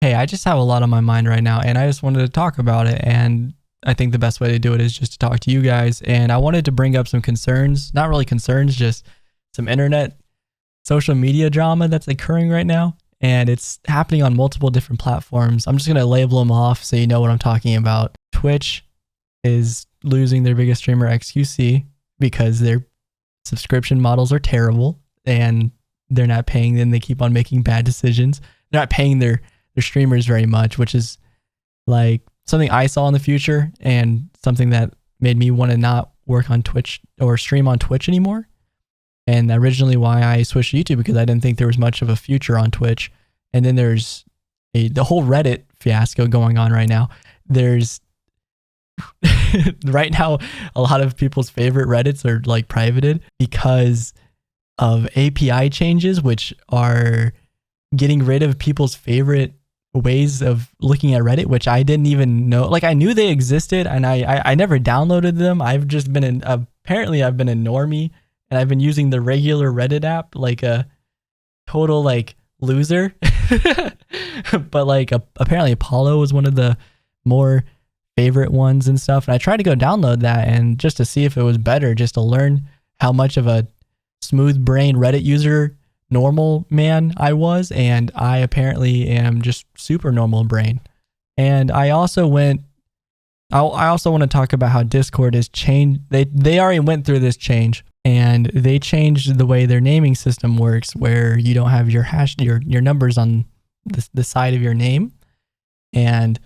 Hey, I just have a lot on my mind right now, and I just wanted to talk about it. And I think the best way to do it is just to talk to you guys. And I wanted to bring up some concerns, not really concerns, just some internet social media drama that's occurring right now. And it's happening on multiple different platforms. I'm just going to label them off so you know what I'm talking about. Twitch is losing their biggest streamer, XQC, because their subscription models are terrible and they're not paying them. They keep on making bad decisions. They're not paying their streamers very much, which is like something I saw in the future and something that made me want to not work on Twitch or stream on Twitch anymore. And originally why I switched to YouTube, because I didn't think there was much of a future on Twitch. And then there's the whole Reddit fiasco going on right now. There's right now a lot of people's favorite Reddits are like privated because of API changes, which are getting rid of people's favorite ways of looking at Reddit, which I didn't even know. Like, I knew they existed and I never downloaded them. I've just been apparently I've been a normie and I've been using the regular Reddit app like a total like loser. But like apparently Apollo was one of the more favorite ones and stuff. And I tried to go download that and just to see if it was better, just to learn how much of a smooth brain Reddit user normal man I was, and I apparently am just super normal brain. And I also want to talk about how Discord has changed. They already went through this change, and they changed the way their naming system works, where you don't have your numbers on the side of your name. And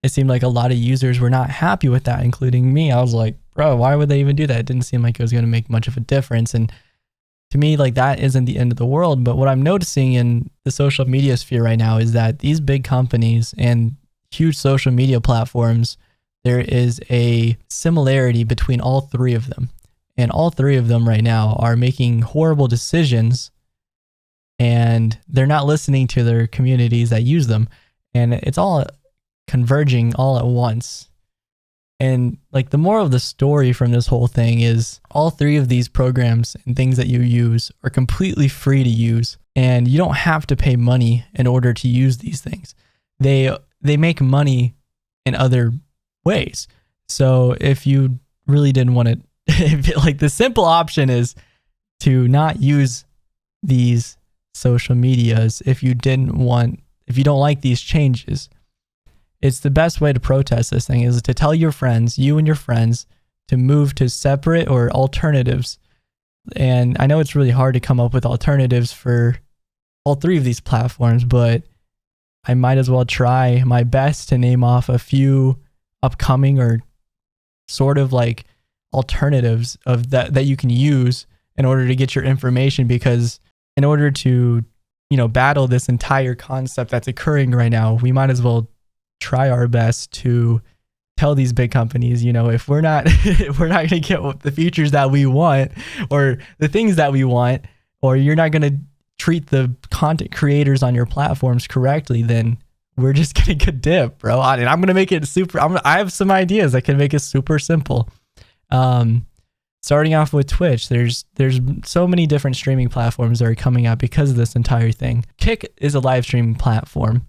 it seemed like a lot of users were not happy with that, including me. I was like, bro, why would they even do that? It didn't seem like it was going to make much of a difference. And to me, like, that isn't the end of the world. But what I'm noticing in the social media sphere right now is that these big companies and huge social media platforms, there is a similarity between all three of them. And all three of them right now are making horrible decisions, and they're not listening to their communities that use them. And it's all converging all at once. And like the moral of the story from this whole thing is all three of these programs and things that you use are completely free to use, and you don't have to pay money in order to use these things. They make money in other ways. So if you really didn't want to, like, the simple option is to not use these social medias if you don't like these changes. It's the best way to protest this thing is to tell your friends, you and your friends, to move to separate or alternatives. And I know it's really hard to come up with alternatives for all three of these platforms, but I might as well try my best to name off a few upcoming or sort of like alternatives of that you can use in order to get your information, because in order to, battle this entire concept that's occurring right now, we might as well try our best to tell these big companies, if we're not going to get the features that we want or the things that we want, or you're not going to treat the content creators on your platforms correctly, then we're just going to get dip, bro. And I'm going to make it super. I have some ideas that can make it super simple. Starting off with Twitch, there's so many different streaming platforms that are coming out because of this entire thing. Kick is a live streaming platform.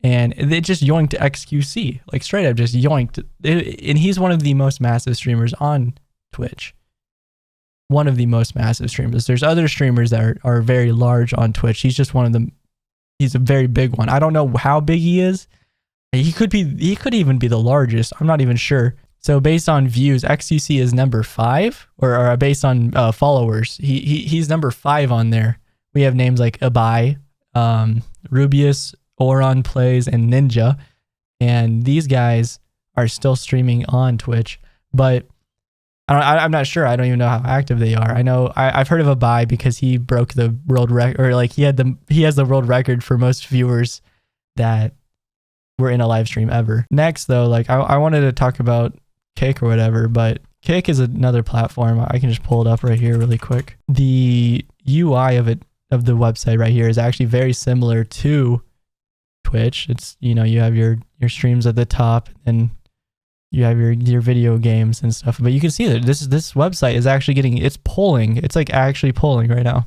And they just yoinked XQC, like straight up just yoinked. And he's one of the most massive streamers on Twitch. One of the most massive streamers. There's other streamers that are very large on Twitch. He's just one of them. He's a very big one. I don't know how big he is. He could even be the largest. I'm not even sure. So based on views, XQC is number 5, or based on followers, he's number 5 on there. We have names like Abai, Rubius, Oron Plays, and Ninja, and these guys are still streaming on Twitch, but I'm not sure. I don't even know how active they are. I know I've heard of Abai because he broke the world record, or like he has the world record for most viewers that were in a live stream ever. Next though, like I wanted to talk about Kick or whatever, but Kick is another platform. I can just pull it up right here really quick. The UI of the website right here is actually very similar to Twitch. It's, you have your streams at the top, and you have your video games and stuff. But you can see that this website is actually it's polling. It's like actually polling right now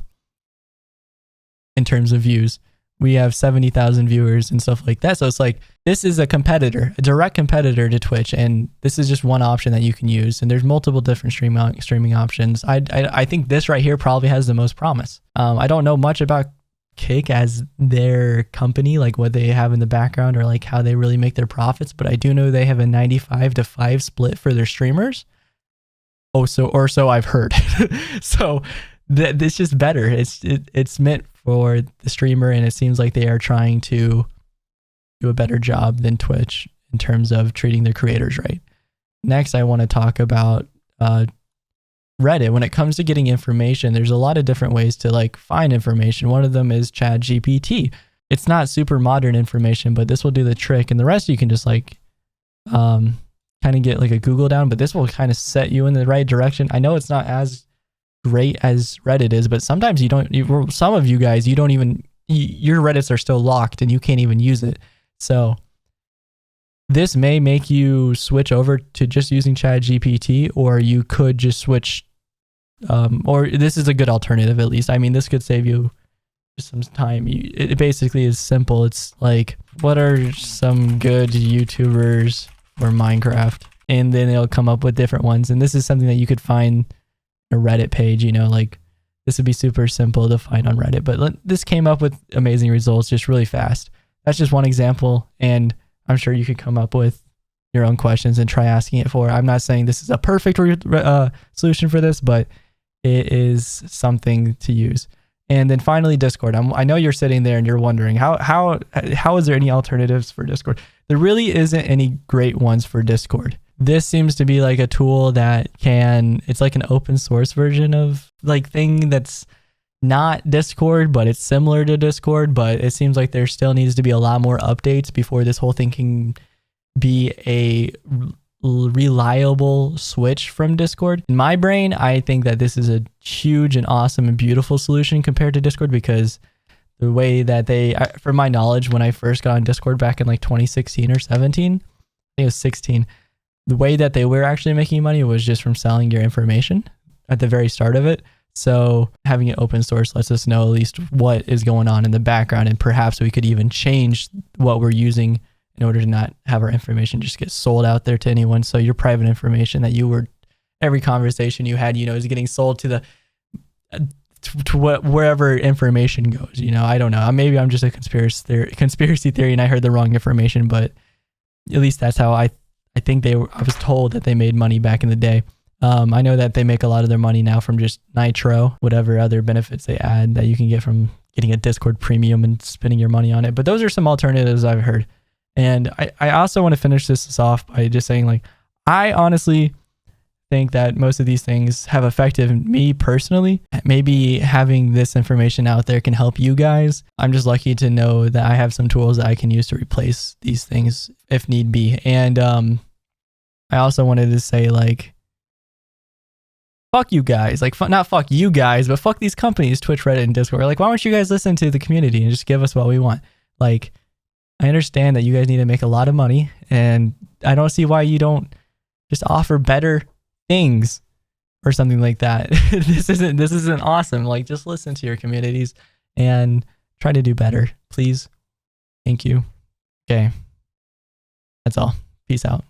in terms of views, we have 70,000 viewers and stuff like that. So it's like, this is a competitor, a direct competitor to Twitch. And this is just one option that you can use. And there's multiple different streaming options. I think this right here probably has the most promise. I don't know much about Kick as their company, like what they have in the background or like how they really make their profits. But I do know they have a 95-5 split for their streamers. So I've heard. So it's just better. It's meant for the streamer, and it seems like they are trying to do a better job than Twitch in terms of treating their creators right. Next, I want to talk about Reddit. When it comes to getting information, there's a lot of different ways to like find information. One of them is ChatGPT. It's not super modern information, but this will do the trick, and the rest you can just like kind of get like a Google down, but this will kind of set you in the right direction. I know it's not as great as Reddit is, but sometimes some of you guys, you don't even, your Reddits are still locked and you can't even use it. So this may make you switch over to just using ChatGPT, or you could just switch, or this is a good alternative at least. I mean, this could save you some time. It basically is simple. It's like, what are some good YouTubers for Minecraft? And then it'll come up with different ones. And this is something that you could find a Reddit page, like this would be super simple to find on Reddit, but this came up with amazing results just really fast. That's just one example, and I'm sure you could come up with your own questions and try asking it for. I'm not saying this is a perfect solution for this, but it is something to use. And then finally, Discord. I know you're sitting there and you're wondering how is there any alternatives for Discord? There really isn't any great ones for Discord. This seems to be like a tool that it's like an open source version of like thing that's not Discord, but it's similar to Discord, but it seems like there still needs to be a lot more updates before this whole thing can be a reliable switch from Discord. In my brain, I think that this is a huge and awesome and beautiful solution compared to Discord, because the way that from my knowledge, when I first got on Discord back in like 2016 or 17, I think it was 16, the way that they were actually making money was just from selling your information at the very start of it. So having it open source lets us know at least what is going on in the background, and perhaps we could even change what we're using in order to not have our information just get sold out there to anyone. So your private information that every conversation you had, is getting sold to wherever information goes. I don't know. Maybe I'm just a conspiracy theory and I heard the wrong information, but at least that's how I think I was told that they made money back in the day. I know that they make a lot of their money now from just Nitro, whatever other benefits they add that you can get from getting a Discord premium and spending your money on it. But those are some alternatives I've heard. And I also want to finish this off by just saying, like, I honestly think that most of these things have affected me personally. Maybe having this information out there can help you guys. I'm just lucky to know that I have some tools that I can use to replace these things if need be. And I also wanted to say, like, fuck you guys. Like, not fuck you guys, but fuck these companies, Twitch, Reddit, and Discord. Like, why don't you guys listen to the community and just give us what we want? Like, I understand that you guys need to make a lot of money, and I don't see why you don't just offer better things or something like that. This isn't awesome. Like, just listen to your communities and try to do better, please. Thank you. Okay. That's all. Peace out.